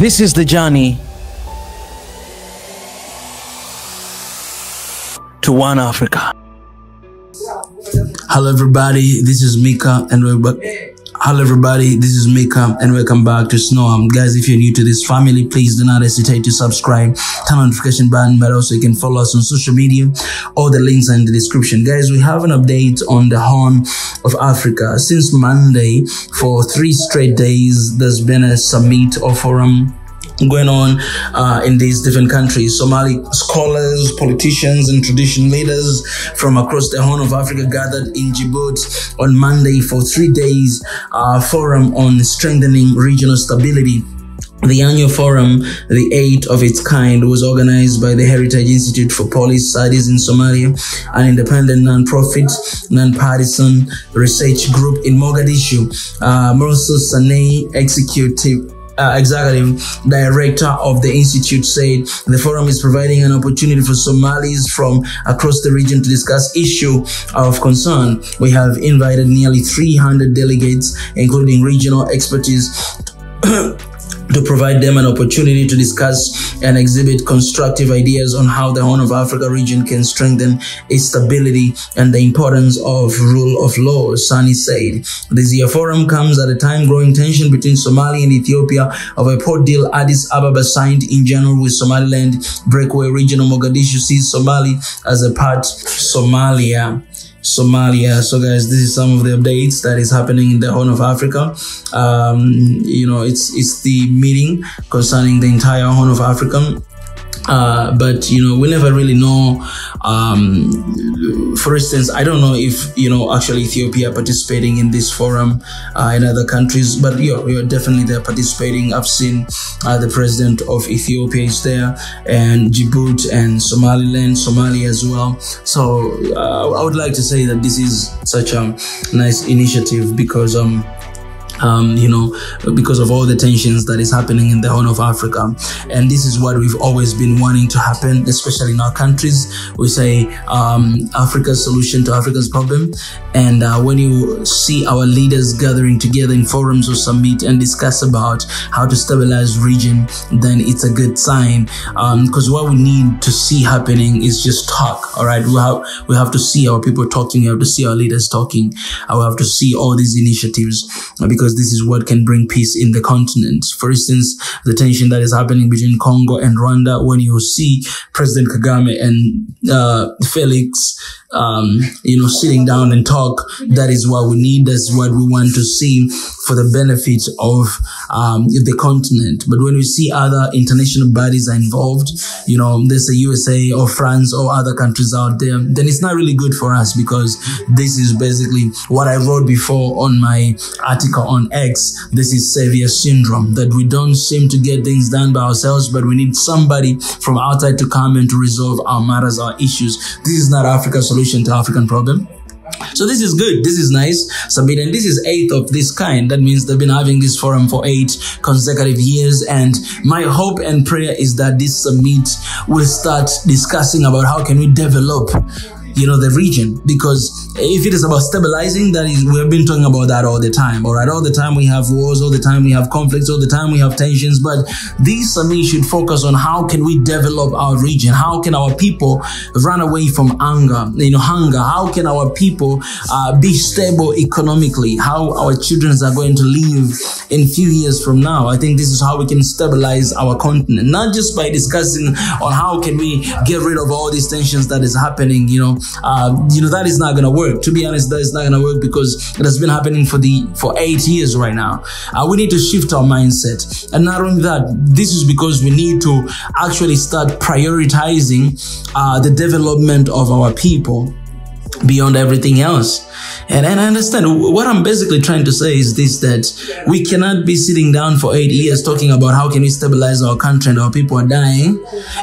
This is the journey to one Africa. Hello everybody, this is Mika and we're back. Hello everybody, this is Mika and welcome back to SNOA. Guys, if you're new to this family, please do not hesitate to subscribe, turn on the notification button, but also you can follow us on social media. All the links are in the description. Guys, we have an update on the Horn of Africa. Since Monday, for 3 straight days, there's been a summit or forum going on in these different countries. Somali scholars, politicians, and tradition leaders from across the Horn of Africa gathered in Djibouti on Monday for 3 days forum on strengthening regional stability. The annual forum, the 8th of its kind, was organized by the Heritage Institute for Police Studies in Somalia, an independent non-profit, non-partisan research group in Mogadishu. Morso Sane, executive director of the institute, said the forum is providing an opportunity for Somalis from across the region to discuss issues of concern. We have invited nearly 300 delegates, including regional expertise, to provide them an opportunity to discuss and exhibit constructive ideas on how the Horn of Africa region can strengthen its stability and the importance of rule of law, Sani said. This year forum comes at a time growing tension between Somalia and Ethiopia over a port deal Addis Ababa signed in January with Somaliland breakaway region of Mogadishu sees Somali as a part Somalia. So guys, this is some of the updates that is happening in the Horn of Africa. You know, it's the meeting concerning the entire Horn of Africa. But you know, we never really know. For instance, I don't know if actually Ethiopia participating in this forum in other countries, but you're definitely they're participating. I've seen the president of Ethiopia is there, and Djibouti and Somaliland, Somalia as well. So I would like to say that this is such a nice initiative because because of all the tensions that is happening in the Horn of Africa. And this is what we've always been wanting to happen, especially in our countries. We say Africa's solution to Africa's problem. And when you see our leaders gathering together in forums or summit and discuss about how to stabilize region, then it's a good sign. Because what we need to see happening is just talk. All right, we have to see our people talking. We have to see our leaders talking. We have to see all these initiatives, because this is what can bring peace in the continent. For instance, the tension that is happening between Congo and Rwanda, when you see President Kagame and Felix, sitting down and talk, that is what we need. That's what we want to see for the benefit of the continent. But when we see other international bodies are involved, there's a USA or France or other countries out there, then it's not really good for us, because this is basically what I wrote before on my article on X. This is savior syndrome, that we don't seem to get things done by ourselves, but we need somebody from outside to come and to resolve our matters, our issues. This is not Africa's solution to African problem. So this is good. This is nice. Summit, and this is 8th of this kind. That means they've been having this forum for 8 consecutive years. And my hope and prayer is that this summit will start discussing about how can we develop the region, because if it is about stabilizing, that is, we have been talking about that all the time. All right, all the time we have wars, all the time we have conflicts, all the time we have tensions. But this summit should focus on how can we develop our region, how can our people run away from hunger. How can our people be stable economically, how our children are going to live in few years from now. I think this is how we can stabilize our continent, not just by discussing on how can we get rid of all these tensions that is happening. That is not going to work. To be honest, that is not going to work, because it has been happening for 8 years right now. We need to shift our mindset. And not only that, this is because we need to actually start prioritizing the development of our people beyond everything else. And I understand what I'm basically trying to say is this, that we cannot be sitting down for 8 years talking about how can we stabilize our country and our people are dying,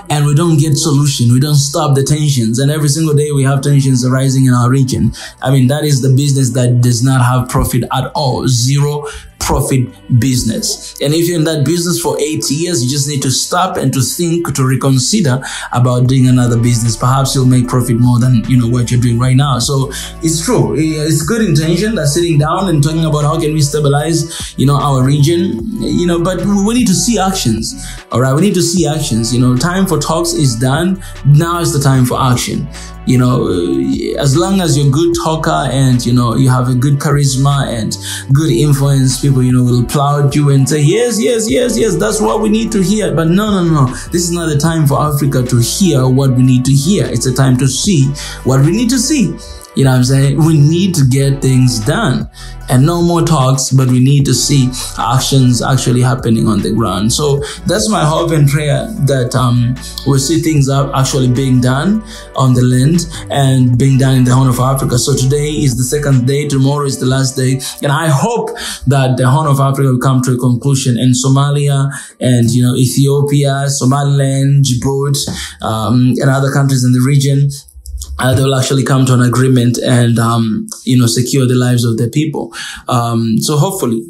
and we don't get solution. We don't stop the tensions, and every single day we have tensions arising in our region. I mean, that is the business that does not have profit at all. Zero profit business. And if you're in that business for 8 years, you just need to stop and to think, to reconsider about doing another business. Perhaps you'll make profit more than, what you're doing right now. So it's true. It's good intention that sitting down and talking about how can we stabilize, our region, but we need to see actions. All right. We need to see actions. Time for talks is done. Now is the time for action. As long as you're a good talker and, you have a good charisma and good influence, people, will applaud you and say, yes, that's what we need to hear. But no. This is not the time for Africa to hear what we need to hear. It's a time to see what we need to see. You know what I'm saying? We need to get things done. And no more talks, but we need to see actions actually happening on the ground. So that's my hope and prayer that we'll see things actually being done on the land and being done in the Horn of Africa. So today is the second day, tomorrow is the last day. And I hope that the Horn of Africa will come to a conclusion, and Somalia and, Ethiopia, Somaliland, Djibouti, and other countries in the region, they will actually come to an agreement and, secure the lives of their people. So hopefully,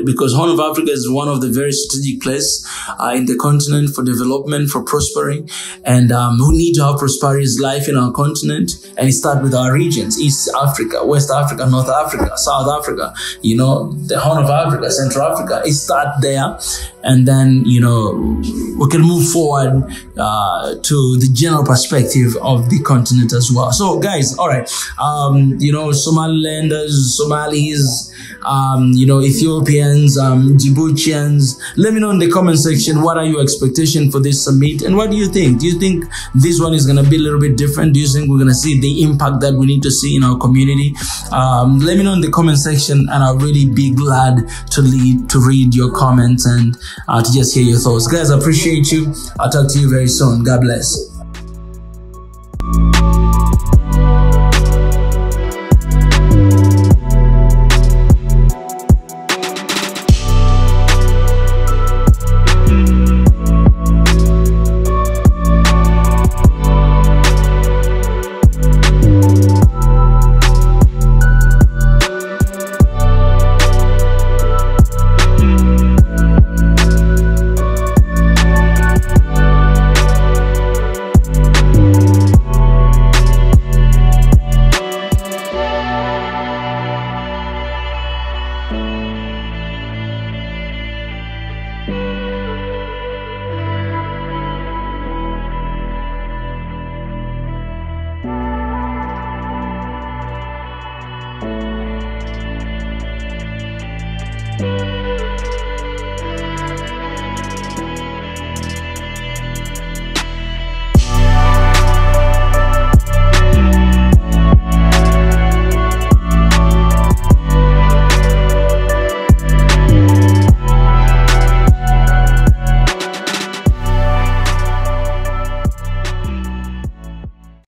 because Horn of Africa is one of the very strategic places in the continent for development, for prospering. And we need to have prosperous life in our continent. And it starts with our regions: East Africa, West Africa, North Africa, South Africa, the Horn of Africa, Central Africa. It starts there. And then, we can move forward to the general perspective of the continent as well. So guys, all right, Somalilanders, Somalis, Ethiopians, Djiboutians, let me know in the comment section, what are your expectations for this summit, and what do you think? Do you think this one is going to be a little bit different? Do you think we're going to see the impact that we need to see in our community? Let me know in the comment section, and I'll really be glad to read your comments and to just hear your thoughts. Guys, I appreciate you. I'll talk to you very soon. God bless.